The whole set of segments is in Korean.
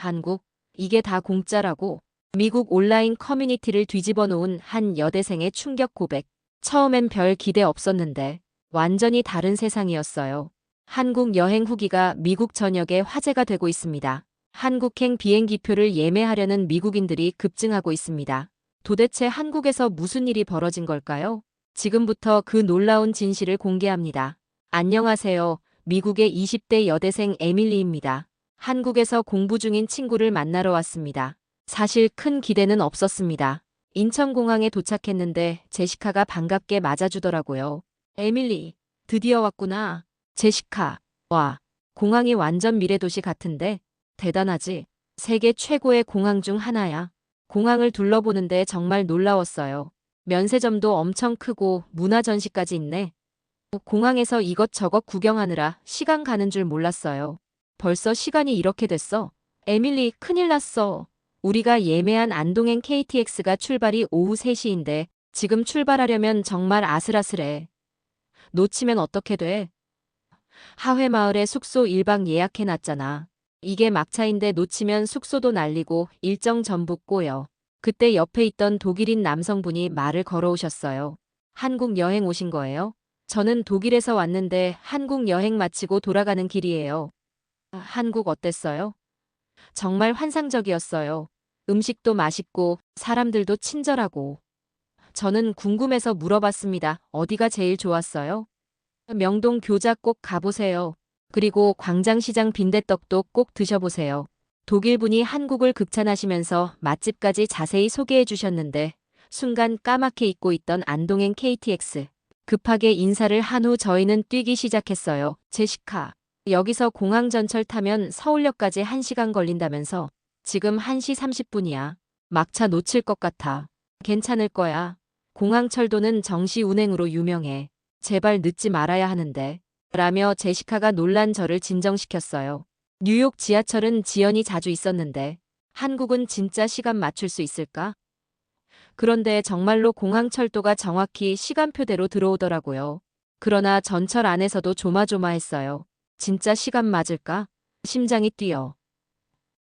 한국, 이게 다 공짜라고. 미국 온라인 커뮤니티를 뒤집어 놓은 한 여대생의 충격 고백. 처음엔 별 기대 없었는데 완전히 다른 세상이었어요. 한국 여행 후기가 미국 전역에 화제가 되고 있습니다. 한국행 비행기표를 예매하려는 미국인들이 급증하고 있습니다. 도대체 한국에서 무슨 일이 벌어진 걸까요? 지금부터 그 놀라운 진실을 공개합니다. 안녕하세요. 미국의 20대 여대생 에밀리입니다. 한국에서 공부 중인 친구를 만나러 왔습니다. 사실 큰 기대는 없었습니다. 인천공항에 도착했는데 제시카가 반갑게 맞아주더라고요. 에밀리, 드디어 왔구나. 제시카, 와, 공항이 완전 미래도시 같은데? 대단하지? 세계 최고의 공항 중 하나야. 공항을 둘러보는데 정말 놀라웠어요. 면세점도 엄청 크고 문화전시까지 있네. 공항에서 이것저것 구경하느라 시간 가는 줄 몰랐어요. 벌써 시간이 이렇게 됐어. 에밀리, 큰일 났어. 우리가 예매한 안동행 KTX가 출발이 오후 3시인데 지금 출발하려면 정말 아슬아슬해. 놓치면 어떻게 돼? 하회마을에 숙소 1박 예약해놨잖아. 이게 막차인데 놓치면 숙소도 날리고 일정 전부 꼬여. 그때 옆에 있던 독일인 남성분이 말을 걸어오셨어요. 한국 여행 오신 거예요? 저는 독일에서 왔는데 한국 여행 마치고 돌아가는 길이에요. 한국 어땠어요? 정말 환상적이었어요. 음식도 맛있고 사람들도 친절하고. 저는 궁금해서 물어봤습니다. 어디가 제일 좋았어요? 명동 교자 꼭 가보세요. 그리고 광장시장 빈대떡도 꼭 드셔보세요. 독일분이 한국을 극찬하시면서 맛집까지 자세히 소개해 주셨는데 순간 까맣게 잊고 있던 안동행 KTX. 급하게 인사를 한 후 저희는 뛰기 시작했어요. 제시카, 여기서 공항 전철 타면 서울역까지 1시간 걸린다면서. 지금 1시 30분이야. 막차 놓칠 것 같아. 괜찮을 거야. 공항철도는 정시 운행으로 유명해. 제발 늦지 말아야 하는데. 라며 제시카가 놀란 저를 진정시켰어요. 뉴욕 지하철은 지연이 자주 있었는데 한국은 진짜 시간 맞출 수 있을까? 그런데 정말로 공항철도가 정확히 시간표대로 들어오더라고요. 그러나 전철 안에서도 조마조마했어요. 진짜 시간 맞을까? 심장이 뛰어.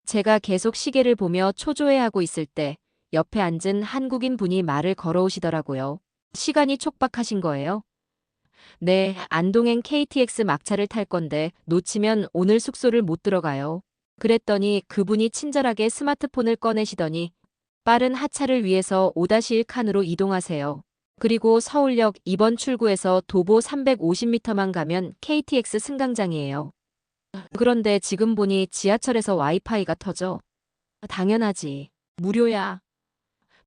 제가 계속 시계를 보며 초조해하고 있을 때 옆에 앉은 한국인 분이 말을 걸어오시더라고요. 시간이 촉박하신 거예요? 네, 안동행 KTX 막차를 탈 건데 놓치면 오늘 숙소를 못 들어가요. 그랬더니 그분이 친절하게 스마트폰을 꺼내시더니 빠른 하차를 위해서 5-1 칸으로 이동하세요. 그리고 서울역 2번 출구에서 도보 350m만 가면 KTX 승강장이에요. 그런데 지금 보니 지하철에서 와이파이가 터져. 당연하지. 무료야.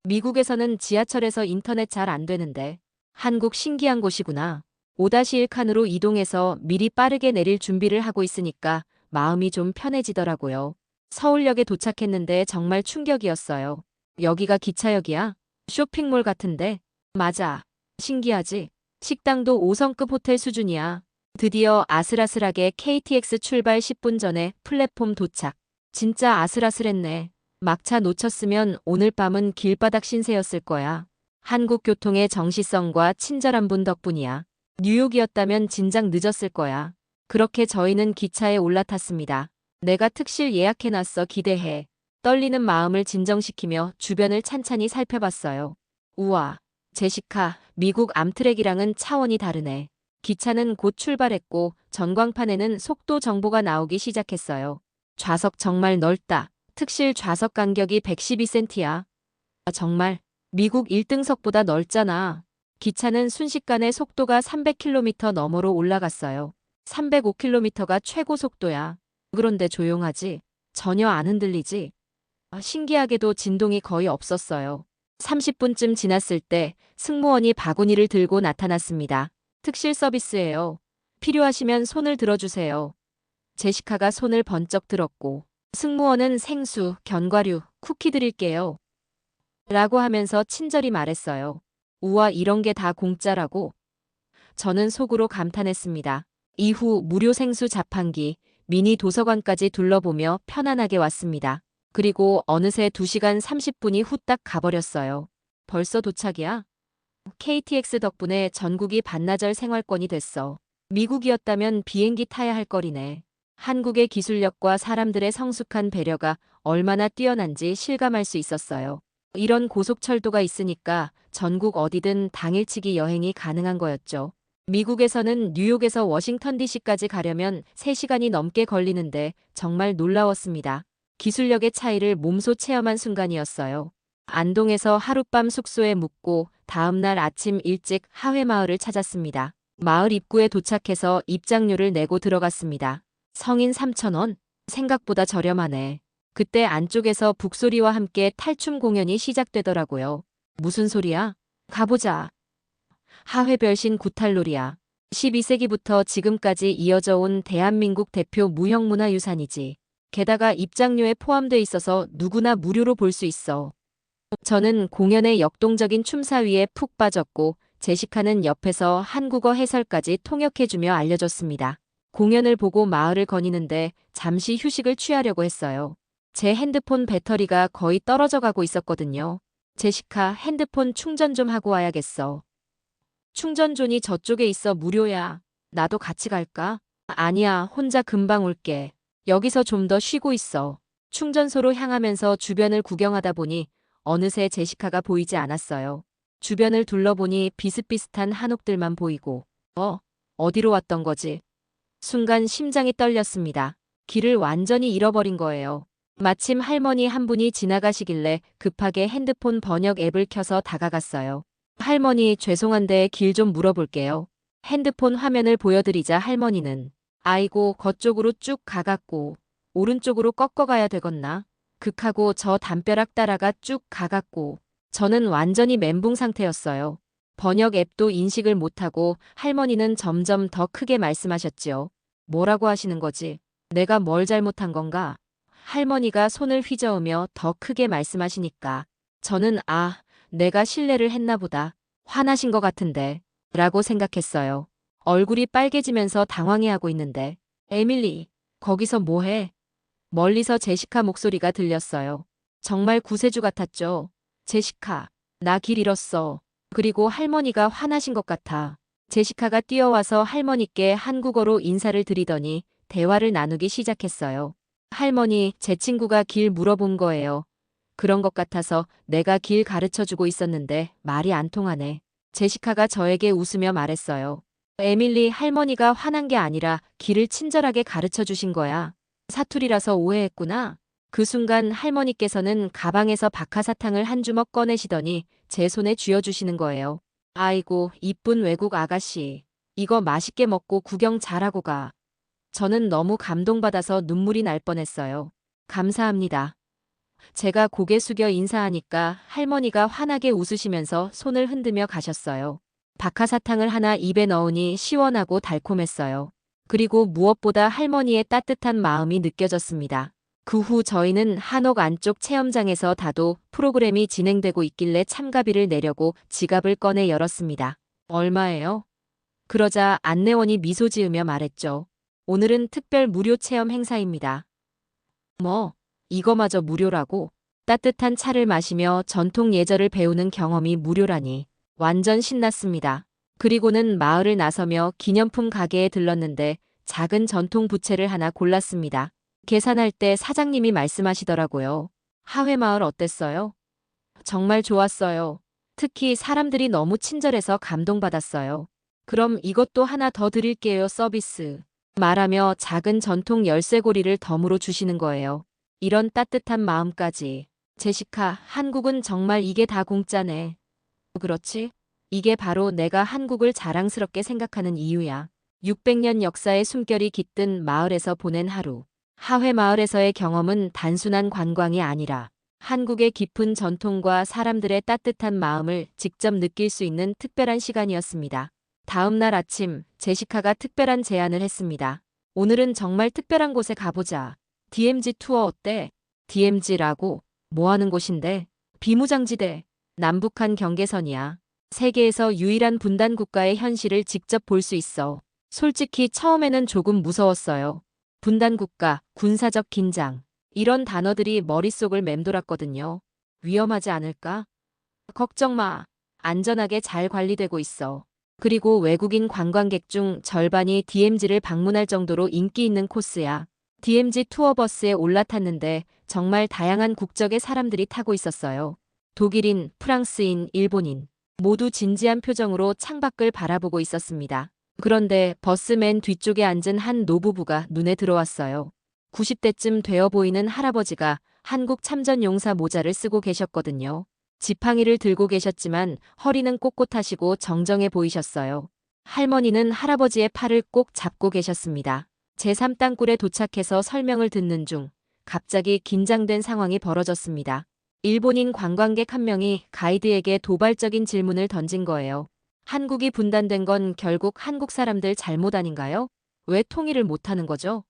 미국에서는 지하철에서 인터넷 잘 안 되는데. 한국 신기한 곳이구나. 5-1 칸으로 이동해서 미리 빠르게 내릴 준비를 하고 있으니까 마음이 좀 편해지더라고요. 서울역에 도착했는데 정말 충격이었어요. 여기가 기차역이야? 쇼핑몰 같은데? 맞아. 신기하지? 식당도 5성급 호텔 수준이야. 드디어 아슬아슬하게 KTX 출발 10분 전에 플랫폼 도착. 진짜 아슬아슬했네. 막차 놓쳤으면 오늘 밤은 길바닥 신세였을 거야. 한국 교통의 정시성과 친절한 분 덕분이야. 뉴욕이었다면 진작 늦었을 거야. 그렇게 저희는 기차에 올라탔습니다. 내가 특실 예약해놨어. 기대해. 떨리는 마음을 진정시키며 주변을 찬찬히 살펴봤어요. 우와, 제시카, 미국 암트랙이랑은 차원이 다르네. 기차는 곧 출발했고 전광판에는 속도 정보가 나오기 시작했어요. 좌석 정말 넓다. 특실 좌석 간격이 112cm야. 정말 미국 1등석보다 넓잖아. 기차는 순식간에 속도가 300km 너머로 올라갔어요. 305km가 최고 속도야. 그런데 조용하지? 전혀 안 흔들리지? 신기하게도 진동이 거의 없었어요. 30분쯤 지났을 때 승무원이 바구니를 들고 나타났습니다. 특실 서비스예요. 필요하시면 손을 들어주세요. 제시카가 손을 번쩍 들었고 승무원은 생수, 견과류, 쿠키 드릴게요. 라고 하면서 친절히 말했어요. 우와, 이런 게 다 공짜라고? 저는 속으로 감탄했습니다. 이후 무료 생수 자판기, 미니 도서관까지 둘러보며 편안하게 왔습니다. 그리고 어느새 2시간 30분이 후딱 가버렸어요. 벌써 도착이야? KTX 덕분에 전국이 반나절 생활권이 됐어. 미국이었다면 비행기 타야 할 거리네. 한국의 기술력과 사람들의 성숙한 배려가 얼마나 뛰어난지 실감할 수 있었어요. 이런 고속철도가 있으니까 전국 어디든 당일치기 여행이 가능한 거였죠. 미국에서는 뉴욕에서 워싱턴 DC까지 가려면 3시간이 넘게 걸리는데 정말 놀라웠습니다. 기술력의 차이를 몸소 체험한 순간이었어요. 안동에서 하룻밤 숙소에 묵고 다음날 아침 일찍 하회마을을 찾았습니다. 마을 입구에 도착해서 입장료를 내고 들어갔습니다. 성인 3,000원? 생각보다 저렴하네. 그때 안쪽에서 북소리와 함께 탈춤 공연이 시작되더라고요. 무슨 소리야? 가보자. 하회별신 구탈놀이야. 12세기부터 지금까지 이어져 온 대한민국 대표 무형문화유산이지. 게다가 입장료에 포함돼 있어서 누구나 무료로 볼 수 있어. 저는 공연의 역동적인 춤사위에 푹 빠졌고 제시카는 옆에서 한국어 해설까지 통역해주며 알려줬습니다. 공연을 보고 마을을 거니는데 잠시 휴식을 취하려고 했어요. 제 핸드폰 배터리가 거의 떨어져 가고 있었거든요. 제시카, 핸드폰 충전 좀 하고 와야겠어. 충전존이 저쪽에 있어 무료야. 나도 같이 갈까? 아니야, 혼자 금방 올게. 여기서 좀 더 쉬고 있어. 충전소로 향하면서 주변을 구경하다 보니 어느새 제시카가 보이지 않았어요. 주변을 둘러보니 비슷비슷한 한옥들만 보이고, 어디로 왔던 거지? 순간 심장이 떨렸습니다. 길을 완전히 잃어버린 거예요. 마침 할머니 한 분이 지나가시길래 급하게 핸드폰 번역 앱을 켜서 다가갔어요. 할머니, 죄송한데 길 좀 물어볼게요. 핸드폰 화면을 보여드리자 할머니는 아이고, 거쪽으로 쭉 가갔고 오른쪽으로 꺾어가야 되겠나? 극하고 저 담벼락 따라가 쭉 가갔고 저는 완전히 멘붕 상태였어요. 번역 앱도 인식을 못하고 할머니는 점점 더 크게 말씀하셨지요. 뭐라고 하시는 거지? 내가 뭘 잘못한 건가? 할머니가 손을 휘저으며 더 크게 말씀하시니까 저는 내가 실례를 했나 보다. 화나신 것 같은데 라고 생각했어요. 얼굴이 빨개지면서 당황해하고 있는데 에밀리, 거기서 뭐해? 멀리서 제시카 목소리가 들렸어요. 정말 구세주 같았죠. 제시카, 나 길 잃었어. 그리고 할머니가 화나신 것 같아. 제시카가 뛰어와서 할머니께 한국어로 인사를 드리더니 대화를 나누기 시작했어요. 할머니, 제 친구가 길 물어본 거예요. 그런 것 같아서 내가 길 가르쳐주고 있었는데 말이 안 통하네. 제시카가 저에게 웃으며 말했어요. 에밀리, 할머니가 화난 게 아니라 길을 친절하게 가르쳐 주신 거야. 사투리라서 오해했구나. 그 순간 할머니께서는 가방에서 박하사탕을 한 주먹 꺼내시더니 제 손에 쥐어주시는 거예요. 아이고, 이쁜 외국 아가씨. 이거 맛있게 먹고 구경 잘하고 가. 저는 너무 감동받아서 눈물이 날 뻔했어요. 감사합니다. 제가 고개 숙여 인사하니까 할머니가 환하게 웃으시면서 손을 흔들며 가셨어요. 박하사탕을 하나 입에 넣으니 시원하고 달콤했어요. 그리고 무엇보다 할머니의 따뜻한 마음이 느껴졌습니다. 그 후 저희는 한옥 안쪽 체험장에서 다도 프로그램이 진행되고 있길래 참가비를 내려고 지갑을 꺼내 열었습니다. 얼마예요? 그러자 안내원이 미소 지으며 말했죠. 오늘은 특별 무료 체험 행사입니다. 뭐, 이거마저 무료라고? 따뜻한 차를 마시며 전통 예절을 배우는 경험이 무료라니. 완전 신났습니다. 그리고는 마을을 나서며 기념품 가게에 들렀는데 작은 전통 부채를 하나 골랐습니다. 계산할 때 사장님이 말씀하시더라고요. 하회마을 어땠어요? 정말 좋았어요. 특히 사람들이 너무 친절해서 감동받았어요. 그럼 이것도 하나 더 드릴게요, 서비스. 말하며 작은 전통 열쇠고리를 덤으로 주시는 거예요. 이런 따뜻한 마음까지. 제시카, 한국은 정말 이게 다 공짜네. 그렇지? 이게 바로 내가 한국을 자랑스럽게 생각하는 이유야. 600년 역사의 숨결이 깃든 마을에서 보낸 하루. 하회마을에서의 경험은 단순한 관광이 아니라 한국의 깊은 전통과 사람들의 따뜻한 마음을 직접 느낄 수 있는 특별한 시간이었습니다. 다음 날 아침, 제시카가 특별한 제안을 했습니다. 오늘은 정말 특별한 곳에 가보자. DMZ 투어 어때? DMZ라고? 뭐 하는 곳인데? 비무장지대. 남북한 경계선이야. 세계에서 유일한 분단 국가의 현실을 직접 볼 수 있어. 솔직히 처음에는 조금 무서웠어요. 분단 국가, 군사적 긴장. 이런 단어들이 머릿속을 맴돌았거든요. 위험하지 않을까? 걱정 마. 안전하게 잘 관리되고 있어. 그리고 외국인 관광객 중 절반이 DMZ를 방문할 정도로 인기 있는 코스야. DMZ 투어버스에 올라탔는데 정말 다양한 국적의 사람들이 타고 있었어요. 독일인, 프랑스인, 일본인. 모두 진지한 표정으로 창밖을 바라보고 있었습니다. 그런데 버스 맨 뒤쪽에 앉은 한 노부부가 눈에 들어왔어요. 90대쯤 되어 보이는 할아버지가 한국 참전용사 모자를 쓰고 계셨거든요. 지팡이를 들고 계셨지만 허리는 꼿꼿하시고 정정해 보이셨어요. 할머니는 할아버지의 팔을 꼭 잡고 계셨습니다. 제3땅굴에 도착해서 설명을 듣는 중 갑자기 긴장된 상황이 벌어졌습니다. 일본인 관광객 한 명이 가이드에게 도발적인 질문을 던진 거예요. 한국이 분단된 건 결국 한국 사람들 잘못 아닌가요? 왜 통일을 못하는 거죠?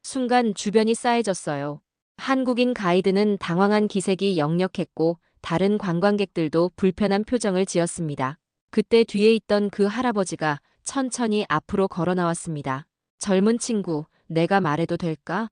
순간 주변이 싸해졌어요. 한국인 가이드는 당황한 기색이 역력했고 다른 관광객들도 불편한 표정을 지었습니다. 그때 뒤에 있던 그 할아버지가 천천히 앞으로 걸어 나왔습니다. 젊은 친구, 내가 말해도 될까?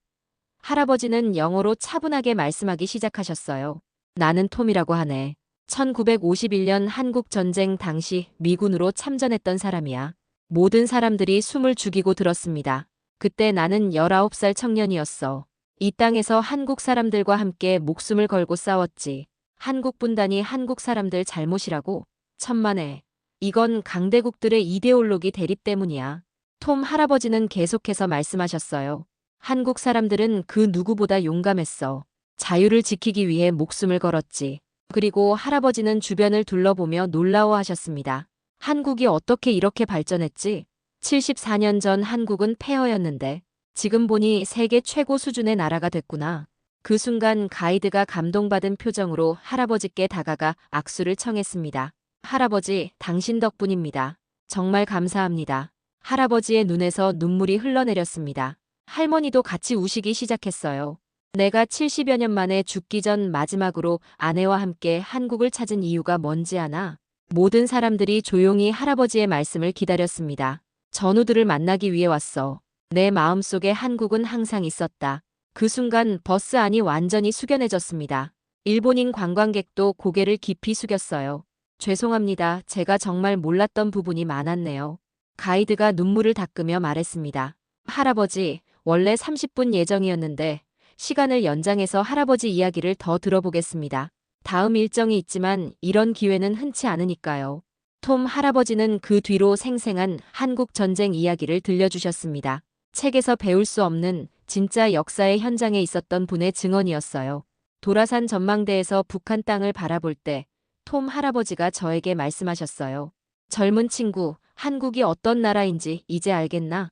할아버지는 영어로 차분하게 말씀하기 시작하셨어요. 나는 톰이라고 하네. 1951년 한국전쟁 당시 미군으로 참전했던 사람이야. 모든 사람들이 숨을 죽이고 들었습니다. 그때 나는 19살 청년이었어. 이 땅에서 한국 사람들과 함께 목숨을 걸고 싸웠지. 한국 분단이 한국 사람들 잘못이라고? 천만에. 이건 강대국들의 이데올로기 대립 때문이야. 톰 할아버지는 계속해서 말씀하셨어요. 한국 사람들은 그 누구보다 용감했어. 자유를 지키기 위해 목숨을 걸었지. 그리고 할아버지는 주변을 둘러보며 놀라워하셨습니다. 한국이 어떻게 이렇게 발전했지? 74년 전 한국은 폐허였는데 지금 보니 세계 최고 수준의 나라가 됐구나. 그 순간 가이드가 감동받은 표정으로 할아버지께 다가가 악수를 청했습니다. 할아버지, 당신 덕분입니다. 정말 감사합니다. 할아버지의 눈에서 눈물이 흘러내렸습니다. 할머니도 같이 우시기 시작했어요. 내가 70여 년 만에 죽기 전 마지막으로 아내와 함께 한국을 찾은 이유가 뭔지 아나? 모든 사람들이 조용히 할아버지의 말씀을 기다렸습니다. 전우들을 만나기 위해 왔어. 내 마음속에 한국은 항상 있었다. 그 순간 버스 안이 완전히 숙연해졌습니다. 일본인 관광객도 고개를 깊이 숙였어요. 죄송합니다. 제가 정말 몰랐던 부분이 많았네요. 가이드가 눈물을 닦으며 말했습니다. 할아버지, 원래 30분 예정이었는데 시간을 연장해서 할아버지 이야기를 더 들어보겠습니다. 다음 일정이 있지만 이런 기회는 흔치 않으니까요. 톰 할아버지는 그 뒤로 생생한 한국 전쟁 이야기를 들려주셨습니다. 책에서 배울 수 없는 진짜 역사의 현장에 있었던 분의 증언이었어요. 도라산 전망대에서 북한 땅을 바라볼 때 톰 할아버지가 저에게 말씀하셨어요. 젊은 친구, 한국이 어떤 나라인지 이제 알겠나?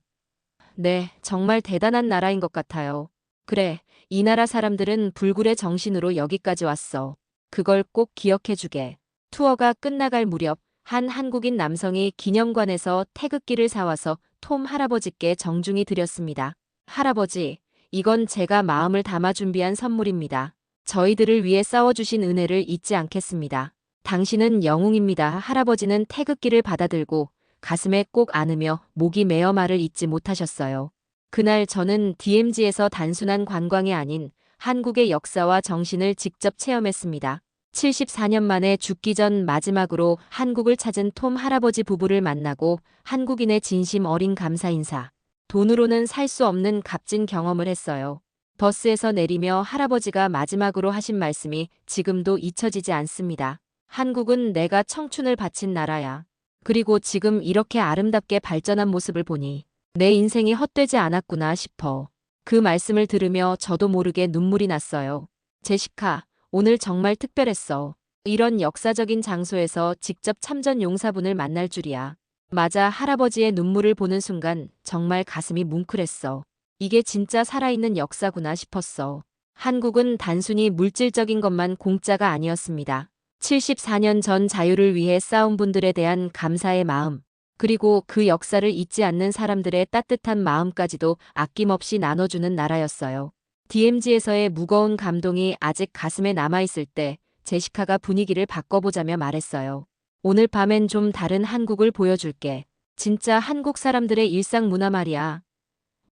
네, 정말 대단한 나라인 것 같아요. 그래, 이 나라 사람들은 불굴의 정신으로 여기까지 왔어. 그걸 꼭 기억해주게. 투어가 끝나갈 무렵 한 한국인 남성이 기념관에서 태극기를 사와서 톰 할아버지께 정중히 드렸습니다. 할아버지, 이건 제가 마음을 담아 준비한 선물입니다. 저희들을 위해 싸워주신 은혜를 잊지 않겠습니다. 당신은 영웅입니다. 할아버지는 태극기를 받아들고 가슴에 꼭 안으며 목이 메어 말을 잇지 못하셨어요. 그날 저는 DMZ에서 단순한 관광이 아닌 한국의 역사와 정신을 직접 체험했습니다. 74년 만에 죽기 전 마지막으로 한국을 찾은 톰 할아버지 부부를 만나고 한국인의 진심 어린 감사 인사. 돈으로는 살 수 없는 값진 경험을 했어요. 버스에서 내리며 할아버지가 마지막으로 하신 말씀이 지금도 잊혀지지 않습니다. 한국은 내가 청춘을 바친 나라야. 그리고 지금 이렇게 아름답게 발전한 모습을 보니 내 인생이 헛되지 않았구나 싶어. 그 말씀을 들으며 저도 모르게 눈물이 났어요. 제시카, 오늘 정말 특별했어. 이런 역사적인 장소에서 직접 참전 용사분을 만날 줄이야. 맞아, 할아버지의 눈물을 보는 순간 정말 가슴이 뭉클했어. 이게 진짜 살아있는 역사구나 싶었어. 한국은 단순히 물질적인 것만 공짜가 아니었습니다. 74년 전 자유를 위해 싸운 분들에 대한 감사의 마음, 그리고 그 역사를 잊지 않는 사람들의 따뜻한 마음까지도 아낌없이 나눠주는 나라였어요. DMZ에서의 무거운 감동이 아직 가슴에 남아있을 때 제시카가 분위기를 바꿔보자며 말했어요. 오늘 밤엔 좀 다른 한국을 보여줄게. 진짜 한국 사람들의 일상 문화 말이야.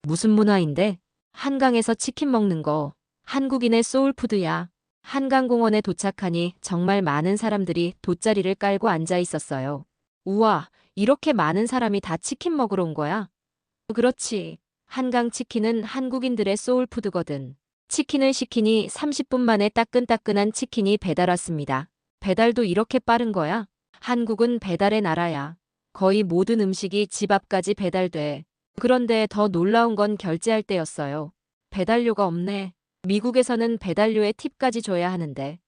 무슨 문화인데? 한강에서 치킨 먹는 거. 한국인의 소울푸드야. 한강공원에 도착하니 정말 많은 사람들이 돗자리를 깔고 앉아 있었어요. 우와, 이렇게 많은 사람이 다 치킨 먹으러 온 거야? 그렇지. 한강 치킨은 한국인들의 소울푸드거든. 치킨을 시키니 30분 만에 따끈따끈한 치킨이 배달 왔습니다. 배달도 이렇게 빠른 거야? 한국은 배달의 나라야. 거의 모든 음식이 집 앞까지 배달돼. 그런데 더 놀라운 건 결제할 때였어요. 배달료가 없네. 미국에서는 배달료에 팁까지 줘야 하는데.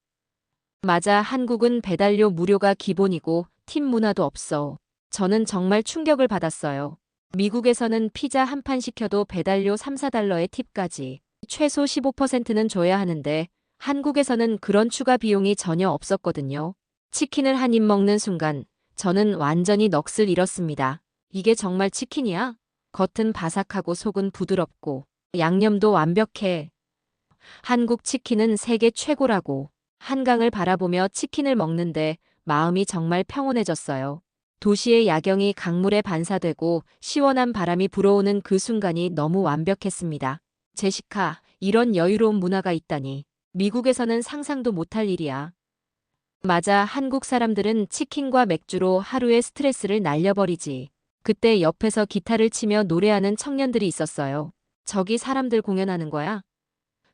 맞아, 한국은 배달료 무료가 기본이고 팁 문화도 없어. 저는 정말 충격을 받았어요. 미국에서는 피자 한 판 시켜도 배달료 3, 4달러에 팁까지. 최소 15%는 줘야 하는데 한국에서는 그런 추가 비용이 전혀 없었거든요. 치킨을 한 입 먹는 순간 저는 완전히 넋을 잃었습니다. 이게 정말 치킨이야? 겉은 바삭하고 속은 부드럽고 양념도 완벽해. 한국 치킨은 세계 최고라고. 한강을 바라보며 치킨을 먹는데 마음이 정말 평온해졌어요. 도시의 야경이 강물에 반사되고 시원한 바람이 불어오는 그 순간이 너무 완벽했습니다. 제시카, 이런 여유로운 문화가 있다니. 미국에서는 상상도 못할 일이야. 맞아, 한국 사람들은 치킨과 맥주로 하루의 스트레스를 날려버리지. 그때 옆에서 기타를 치며 노래하는 청년들이 있었어요. 저기 사람들 공연하는 거야?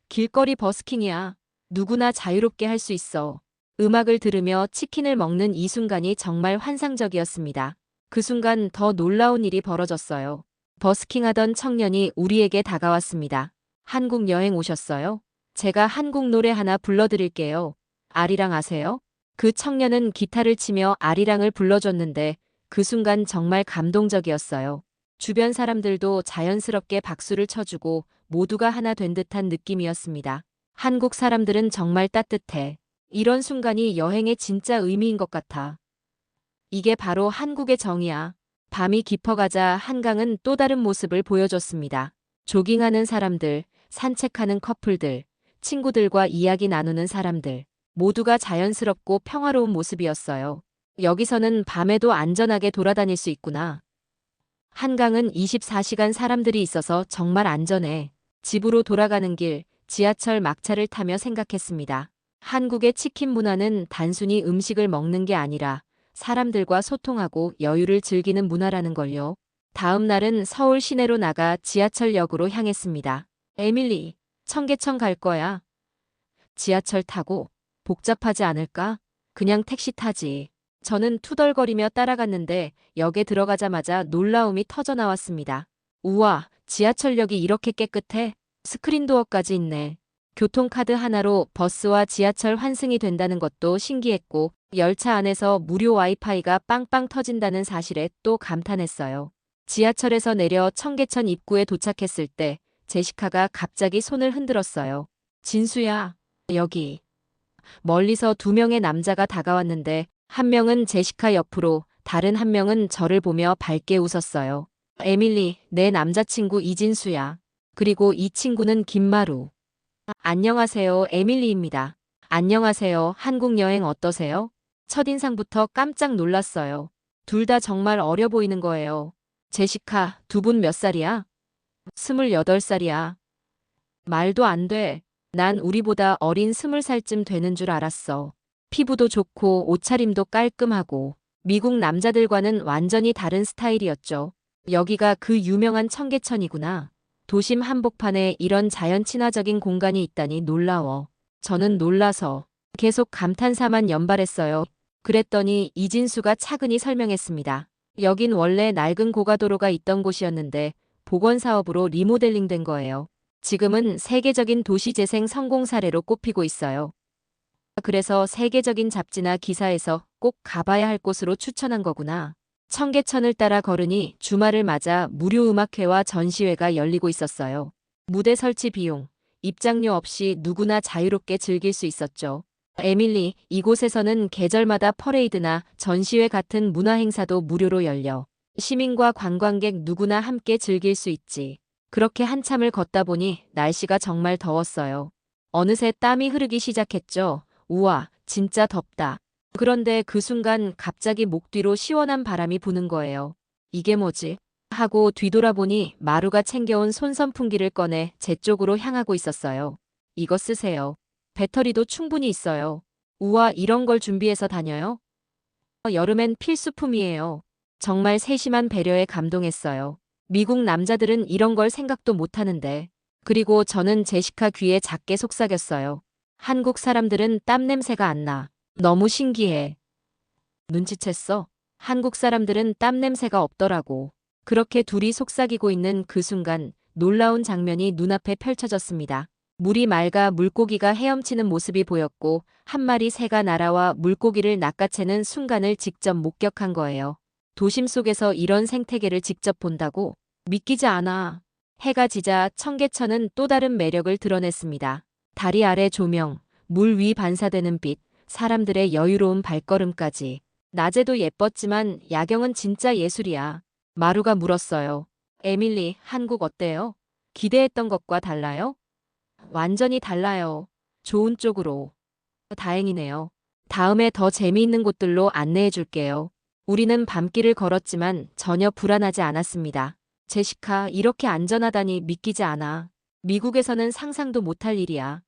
길거리 버스킹이야. 누구나 자유롭게 할 수 있어. 음악을 들으며 치킨을 먹는 이 순간이 정말 환상적이었습니다. 그 순간 더 놀라운 일이 벌어졌어요. 버스킹하던 청년이 우리에게 다가왔습니다. 한국 여행 오셨어요? 제가 한국 노래 하나 불러드릴게요. 아리랑 아세요? 그 청년은 기타를 치며 아리랑을 불러줬는데 그 순간 정말 감동적이었어요. 주변 사람들도 자연스럽게 박수를 쳐주고 모두가 하나 된 듯한 느낌이었습니다. 한국 사람들은 정말 따뜻해. 이런 순간이 여행의 진짜 의미인 것 같아. 이게 바로 한국의 정이야. 밤이 깊어가자 한강은 또 다른 모습을 보여줬습니다. 조깅하는 사람들, 산책하는 커플들, 친구들과 이야기 나누는 사람들, 모두가 자연스럽고 평화로운 모습이었어요. 여기서는 밤에도 안전하게 돌아다닐 수 있구나. 한강은 24시간 사람들이 있어서 정말 안전해. 집으로 돌아가는 길, 지하철 막차를 타며 생각했습니다. 한국의 치킨 문화는 단순히 음식을 먹는 게 아니라 사람들과 소통하고 여유를 즐기는 문화라는 걸요. 다음 날은 서울 시내로 나가 지하철역으로 향했습니다. 에밀리, 청계천 갈 거야. 지하철 타고 복잡하지 않을까? 그냥 택시 타지. 저는 투덜거리며 따라갔는데 역에 들어가자마자 놀라움이 터져 나왔습니다. 우와, 지하철역이 이렇게 깨끗해? 스크린도어까지 있네. 교통카드 하나로 버스와 지하철 환승이 된다는 것도 신기했고 열차 안에서 무료 와이파이가 빵빵 터진다는 사실에 또 감탄했어요. 지하철에서 내려 청계천 입구에 도착했을 때 제시카가 갑자기 손을 흔들었어요. 진수야, 여기. 멀리서 두 명의 남자가 다가왔는데 한 명은 제시카 옆으로 다른 한 명은 저를 보며 밝게 웃었어요. 에밀리, 내 남자친구 이진수야. 그리고 이 친구는 김마루. 안녕하세요, 에밀리입니다. 안녕하세요, 한국 여행 어떠세요? 첫인상부터 깜짝 놀랐어요. 둘 다 정말 어려 보이는 거예요. 제시카, 두 분 몇 살이야? 28살이야. 말도 안 돼. 난 우리보다 어린 20살쯤 되는 줄 알았어. 피부도 좋고 옷차림도 깔끔하고 미국 남자들과는 완전히 다른 스타일이었죠. 여기가 그 유명한 청계천이구나. 도심 한복판에 이런 자연 친화적인 공간이 있다니 놀라워. 저는 놀라서 계속 감탄사만 연발했어요. 그랬더니 이진수가 차근히 설명했습니다. 여긴 원래 낡은 고가도로가 있던 곳이었는데 복원사업으로 리모델링된 거예요. 지금은 세계적인 도시재생 성공 사례로 꼽히고 있어요. 그래서 세계적인 잡지나 기사에서 꼭 가봐야 할 곳으로 추천한 거구나. 청계천을 따라 걸으니 주말을 맞아 무료 음악회와 전시회가 열리고 있었어요. 무대 설치 비용, 입장료 없이 누구나 자유롭게 즐길 수 있었죠. 에밀리, 이곳에서는 계절마다 퍼레이드나 전시회 같은 문화 행사도 무료로 열려 시민과 관광객 누구나 함께 즐길 수 있지. 그렇게 한참을 걷다 보니 날씨가 정말 더웠어요. 어느새 땀이 흐르기 시작했죠. 우와, 진짜 덥다. 그런데 그 순간 갑자기 목 뒤로 시원한 바람이 부는 거예요. 이게 뭐지? 하고 뒤돌아보니 마루가 챙겨온 손선풍기를 꺼내 제 쪽으로 향하고 있었어요. 이거 쓰세요. 배터리도 충분히 있어요. 우와, 이런 걸 준비해서 다녀요? 여름엔 필수품이에요. 정말 세심한 배려에 감동했어요. 미국 남자들은 이런 걸 생각도 못 하는데. 그리고 저는 제시카 귀에 작게 속삭였어요. 한국 사람들은 땀 냄새가 안 나. 너무 신기해. 눈치챘어? 한국 사람들은 땀 냄새가 없더라고. 그렇게 둘이 속삭이고 있는 그 순간 놀라운 장면이 눈앞에 펼쳐졌습니다. 물이 맑아 물고기가 헤엄치는 모습이 보였고 한 마리 새가 날아와 물고기를 낚아채는 순간을 직접 목격한 거예요. 도심 속에서 이런 생태계를 직접 본다고? 믿기지 않아. 해가 지자 청계천은 또 다른 매력을 드러냈습니다. 다리 아래 조명, 물 위 반사되는 빛, 사람들의 여유로운 발걸음까지. 낮에도 예뻤지만 야경은 진짜 예술이야. 마루가 물었어요. 에밀리, 한국 어때요? 기대했던 것과 달라요? 완전히 달라요. 좋은 쪽으로. 다행이네요. 다음에 더 재미있는 곳들로 안내해 줄게요. 우리는 밤길을 걸었지만 전혀 불안하지 않았습니다. 제시카, 이렇게 안전하다니 믿기지 않아. 미국에서는 상상도 못할 일이야.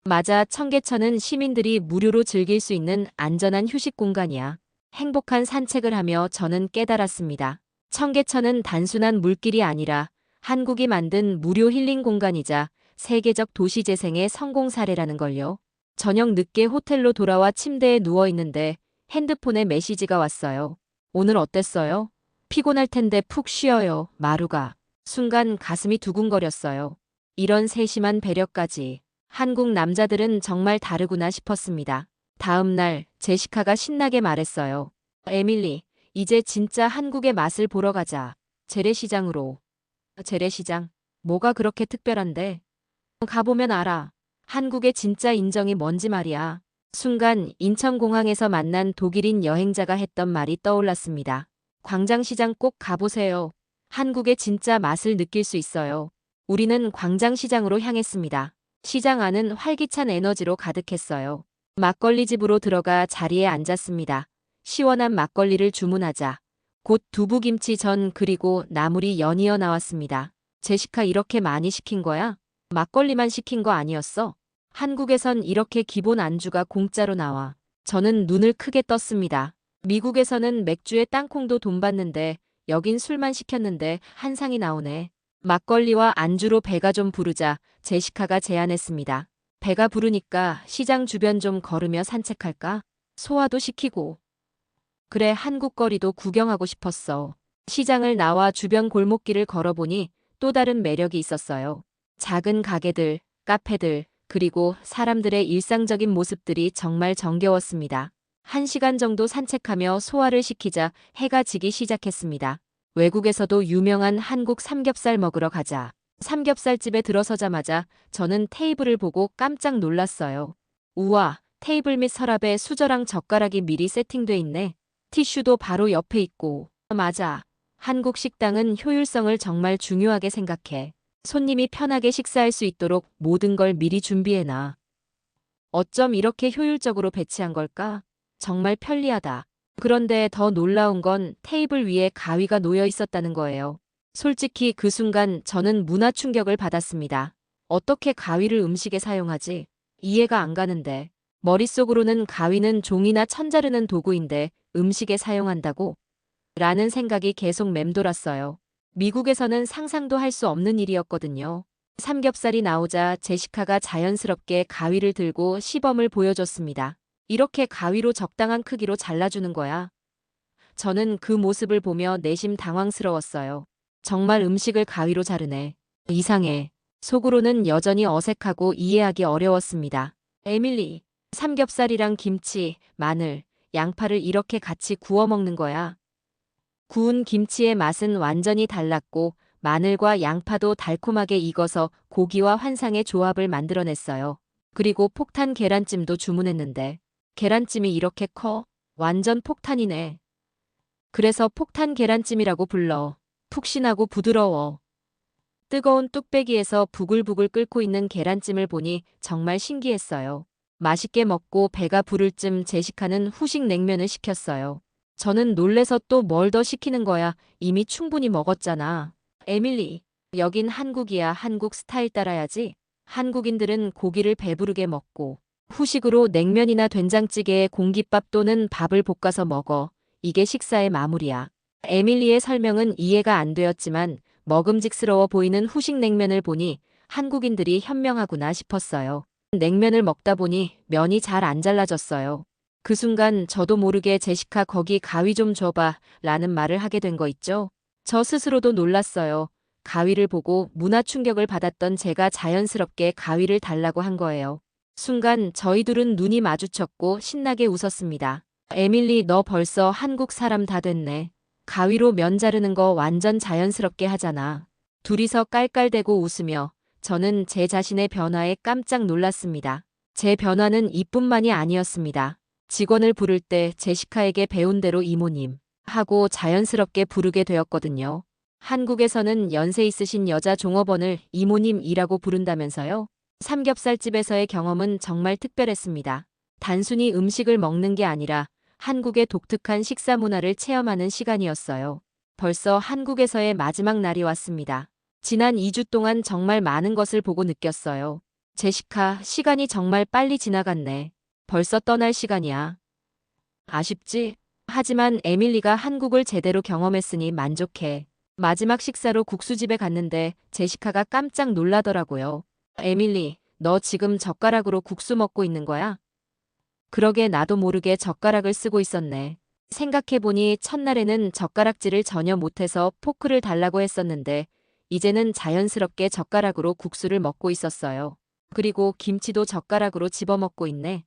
맞아, 청계천은 시민들이 무료로 즐길 수 있는 안전한 휴식 공간이야. 행복한 산책을 하며 저는 깨달았습니다. 청계천은 단순한 물길이 아니라 한국이 만든 무료 힐링 공간이자 세계적 도시 재생의 성공 사례라는 걸요. 저녁 늦게 호텔로 돌아와 침대에 누워 있는데 핸드폰에 메시지가 왔어요. 오늘 어땠어요? 피곤할 텐데 푹 쉬어요, 마루가. 순간 가슴이 두근거렸어요. 이런 세심한 배려까지. 한국 남자들은 정말 다르구나 싶었습니다. 다음 날 제시카가 신나게 말했어요. 에밀리, 이제 진짜 한국의 맛을 보러 가자. 재래시장으로. 재래시장? 뭐가 그렇게 특별한데? 가보면 알아. 한국의 진짜 인정이 뭔지 말이야. 순간 인천공항에서 만난 독일인 여행자가 했던 말이 떠올랐습니다. 광장시장 꼭 가보세요. 한국의 진짜 맛을 느낄 수 있어요. 우리는 광장시장으로 향했습니다. 시장 안은 활기찬 에너지로 가득했어요. 막걸리 집으로 들어가 자리에 앉았습니다. 시원한 막걸리를 주문하자. 곧 두부김치전 그리고 나물이 연이어 나왔습니다. 제시카, 이렇게 많이 시킨 거야? 막걸리만 시킨 거 아니었어? 한국에선 이렇게 기본 안주가 공짜로 나와. 저는 눈을 크게 떴습니다. 미국에서는 맥주에 땅콩도 돈 받는데 여긴 술만 시켰는데 한 상이 나오네. 막걸리와 안주로 배가 좀 부르자 제시카가 제안했습니다. 배가 부르니까 시장 주변 좀 걸으며 산책할까? 소화도 시키고. 그래, 한국 거리도 구경하고 싶었어. 시장을 나와 주변 골목길을 걸어보니 또 다른 매력이 있었어요. 작은 가게들, 카페들, 그리고 사람들의 일상적인 모습들이 정말 정겨웠습니다. 1시간 정도 산책하며 소화를 시키자 해가 지기 시작했습니다. 외국에서도 유명한 한국 삼겹살 먹으러 가자. 삼겹살집에 들어서자마자 저는 테이블을 보고 깜짝 놀랐어요. 우와, 테이블 및 서랍에 수저랑 젓가락이 미리 세팅돼 있네. 티슈도 바로 옆에 있고. 맞아. 한국 식당은 효율성을 정말 중요하게 생각해. 손님이 편하게 식사할 수 있도록 모든 걸 미리 준비해놔. 어쩜 이렇게 효율적으로 배치한 걸까? 정말 편리하다. 그런데 더 놀라운 건 테이블 위에 가위가 놓여 있었다는 거예요. 솔직히 그 순간 저는 문화 충격을 받았습니다. 어떻게 가위를 음식에 사용하지? 이해가 안 가는데. 머릿속으로는 가위는 종이나 천 자르는 도구인데 음식에 사용한다고? 라는 생각이 계속 맴돌았어요. 미국에서는 상상도 할 수 없는 일이었거든요. 삼겹살이 나오자 제시카가 자연스럽게 가위를 들고 시범을 보여줬습니다. 이렇게 가위로 적당한 크기로 잘라주는 거야. 저는 그 모습을 보며 내심 당황스러웠어요. 정말 음식을 가위로 자르네. 이상해. 속으로는 여전히 어색하고 이해하기 어려웠습니다. 에밀리, 삼겹살이랑 김치, 마늘, 양파를 이렇게 같이 구워 먹는 거야. 구운 김치의 맛은 완전히 달랐고 마늘과 양파도 달콤하게 익어서 고기와 환상의 조합을 만들어냈어요. 그리고 폭탄 계란찜도 주문했는데 계란찜이 이렇게 커? 완전 폭탄이네. 그래서 폭탄 계란찜이라고 불러. 푹신하고 부드러워. 뜨거운 뚝배기에서 부글부글 끓고 있는 계란찜을 보니 정말 신기했어요. 맛있게 먹고 배가 부를 쯤 제시카는 후식 냉면을 시켰어요. 저는 놀래서 또 뭘 더 시키는 거야. 이미 충분히 먹었잖아. 에밀리, 여긴 한국이야. 한국 스타일 따라야지. 한국인들은 고기를 배부르게 먹고 후식으로 냉면이나 된장찌개에 공깃밥 또는 밥을 볶아서 먹어. 이게 식사의 마무리야. 에밀리의 설명은 이해가 안 되었지만 먹음직스러워 보이는 후식 냉면을 보니 한국인들이 현명하구나 싶었어요. 냉면을 먹다 보니 면이 잘 안 잘라졌어요. 그 순간 저도 모르게 제시카 거기 가위 좀 줘봐 라는 말을 하게 된 거 있죠. 저 스스로도 놀랐어요. 가위를 보고 문화 충격을 받았던 제가 자연스럽게 가위를 달라고 한 거예요. 순간 저희 둘은 눈이 마주쳤고 신나게 웃었습니다. 에밀리, 너 벌써 한국 사람 다 됐네. 가위로 면 자르는 거 완전 자연스럽게 하잖아. 둘이서 깔깔대고 웃으며 저는 제 자신의 변화에 깜짝 놀랐습니다. 제 변화는 이뿐만이 아니었습니다. 직원을 부를 때 제시카에게 배운 대로 이모님 하고 자연스럽게 부르게 되었거든요. 한국에서는 연세 있으신 여자 종업원을 이모님이라고 부른다면서요? 삼겹살집에서의 경험은 정말 특별했습니다. 단순히 음식을 먹는 게 아니라 한국의 독특한 식사 문화를 체험하는 시간이었어요. 벌써 한국에서의 마지막 날이 왔습니다. 지난 2주 동안 정말 많은 것을 보고 느꼈어요. 제시카, 시간이 정말 빨리 지나갔네. 벌써 떠날 시간이야. 아쉽지? 하지만 에밀리가 한국을 제대로 경험했으니 만족해. 마지막 식사로 국수집에 갔는데 제시카가 깜짝 놀라더라고요. 에밀리, 너 지금 젓가락으로 국수 먹고 있는 거야? 그러게 나도 모르게 젓가락을 쓰고 있었네. 생각해보니 첫날에는 젓가락질을 전혀 못해서 포크를 달라고 했었는데 이제는 자연스럽게 젓가락으로 국수를 먹고 있었어요. 그리고 김치도 젓가락으로 집어먹고 있네.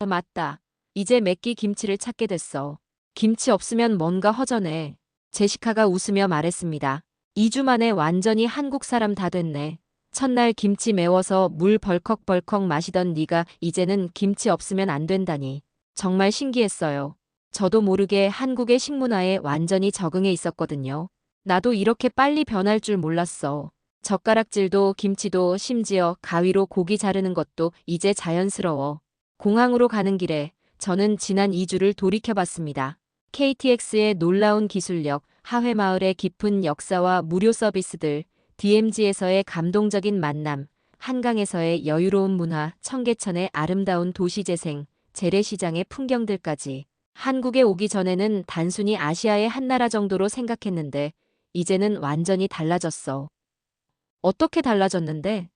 맞다. 이제 맵기 김치를 찾게 됐어. 김치 없으면 뭔가 허전해. 제시카가 웃으며 말했습니다. 2주 만에 완전히 한국 사람 다 됐네. 첫날 김치 매워서 물 벌컥벌컥 마시던 네가 이제는 김치 없으면 안 된다니. 정말 신기했어요. 저도 모르게 한국의 식문화에 완전히 적응해 있었거든요. 나도 이렇게 빨리 변할 줄 몰랐어. 젓가락질도 김치도 심지어 가위로 고기 자르는 것도 이제 자연스러워. 공항으로 가는 길에 저는 지난 2주를 돌이켜봤습니다. KTX의 놀라운 기술력, 하회마을의 깊은 역사와 무료 서비스들, DMZ에서의 감동적인 만남, 한강에서의 여유로운 문화, 청계천의 아름다운 도시재생, 재래시장의 풍경들까지. 한국에 오기 전에는 단순히 아시아의 한 나라 정도로 생각했는데 이제는 완전히 달라졌어. 어떻게 달라졌는데?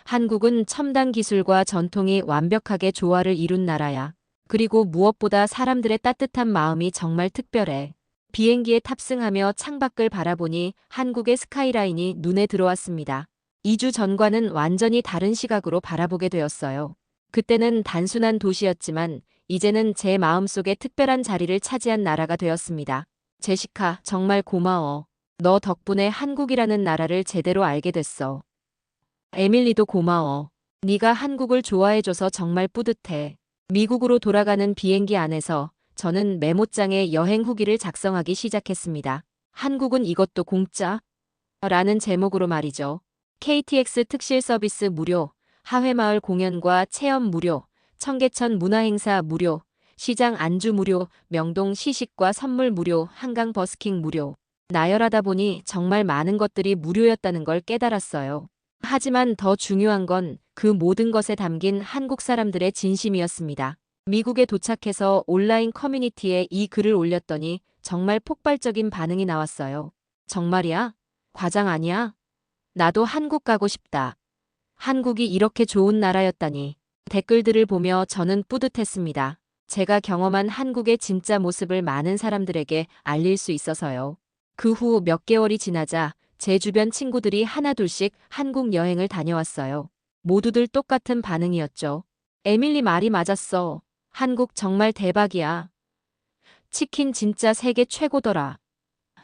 한국은 첨단 기술과 전통이 완벽하게 조화를 이룬 나라야. 그리고 무엇보다 사람들의 따뜻한 마음이 정말 특별해. 비행기에 탑승하며 창밖을 바라보니 한국의 스카이라인이 눈에 들어왔습니다. 2주 전과는 완전히 다른 시각으로 바라보게 되었어요. 그때는 단순한 도시였지만 이제는 제 마음속에 특별한 자리를 차지한 나라가 되었습니다. 제시카, 정말 고마워. 너 덕분에 한국이라는 나라를 제대로 알게 됐어. 에밀리도 고마워. 네가 한국을 좋아해줘서 정말 뿌듯해. 미국으로 돌아가는 비행기 안에서 저는 메모장에 여행 후기를 작성하기 시작했습니다. 한국은 이것도 공짜? 라는 제목으로 말이죠. KTX 특실 서비스 무료, 하회마을 공연과 체험 무료, 청계천 문화행사 무료, 시장 안주 무료, 명동 시식과 선물 무료, 한강 버스킹 무료. 나열하다 보니 정말 많은 것들이 무료였다는 걸 깨달았어요. 하지만 더 중요한 건 그 모든 것에 담긴 한국 사람들의 진심이었습니다. 미국에 도착해서 온라인 커뮤니티에 이 글을 올렸더니 정말 폭발적인 반응이 나왔어요. 정말이야? 과장 아니야? 나도 한국 가고 싶다. 한국이 이렇게 좋은 나라였다니. 댓글들을 보며 저는 뿌듯했습니다. 제가 경험한 한국의 진짜 모습을 많은 사람들에게 알릴 수 있어서요. 그 후 몇 개월이 지나자 제 주변 친구들이 하나둘씩 한국 여행을 다녀왔어요. 모두들 똑같은 반응이었죠. 에밀리 말이 맞았어. 한국 정말 대박이야. 치킨 진짜 세계 최고더라.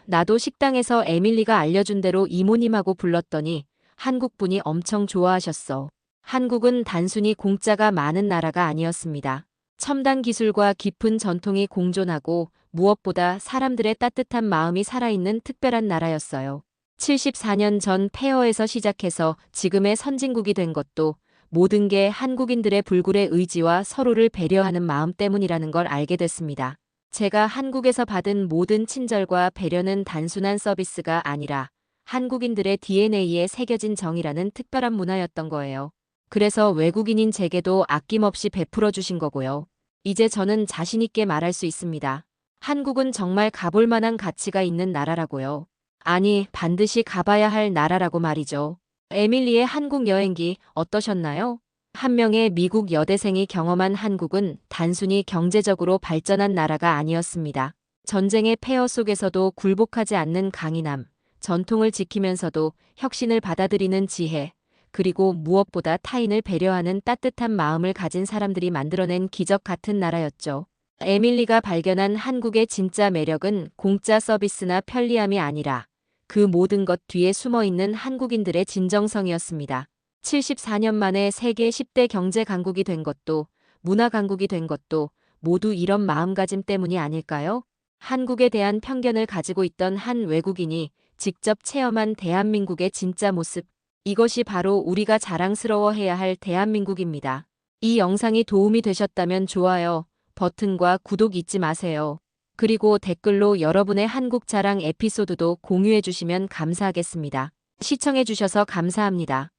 나도 식당에서 에밀리가 알려준 대로 이모님하고 불렀더니 한국분이 엄청 좋아하셨어. 한국은 단순히 공짜가 많은 나라가 아니었습니다. 첨단 기술과 깊은 전통이 공존하고 무엇보다 사람들의 따뜻한 마음이 살아있는 특별한 나라였어요. 74년 전 폐허에서 시작해서 지금의 선진국이 된 것도 모든 게 한국인들의 불굴의 의지와 서로를 배려하는 마음 때문이라는 걸 알게 됐습니다. 제가 한국에서 받은 모든 친절과 배려는 단순한 서비스가 아니라 한국인들의 DNA에 새겨진 정이라는 특별한 문화였던 거예요. 그래서 외국인인 제게도 아낌없이 베풀어 주신 거고요. 이제 저는 자신 있게 말할 수 있습니다. 한국은 정말 가볼 만한 가치가 있는 나라라고요. 아니, 반드시 가봐야 할 나라라고 말이죠. 에밀리의 한국 여행기 어떠셨나요? 한 명의 미국 여대생이 경험한 한국은 단순히 경제적으로 발전한 나라가 아니었습니다. 전쟁의 폐허 속에서도 굴복하지 않는 강인함, 전통을 지키면서도 혁신을 받아들이는 지혜, 그리고 무엇보다 타인을 배려하는 따뜻한 마음을 가진 사람들이 만들어낸 기적 같은 나라였죠. 에밀리가 발견한 한국의 진짜 매력은 공짜 서비스나 편리함이 아니라 그 모든 것 뒤에 숨어있는 한국인들의 진정성이었습니다. 74년 만에 세계 10대 경제 강국이 된 것도, 문화 강국이 된 것도 모두 이런 마음가짐 때문이 아닐까요? 한국에 대한 편견을 가지고 있던 한 외국인이 직접 체험한 대한민국의 진짜 모습, 이것이 바로 우리가 자랑스러워해야 할 대한민국입니다. 이 영상이 도움이 되셨다면 좋아요 버튼과 구독 잊지 마세요. 그리고 댓글로 여러분의 한국 자랑 에피소드도 공유해 주시면 감사하겠습니다. 시청해 주셔서 감사합니다.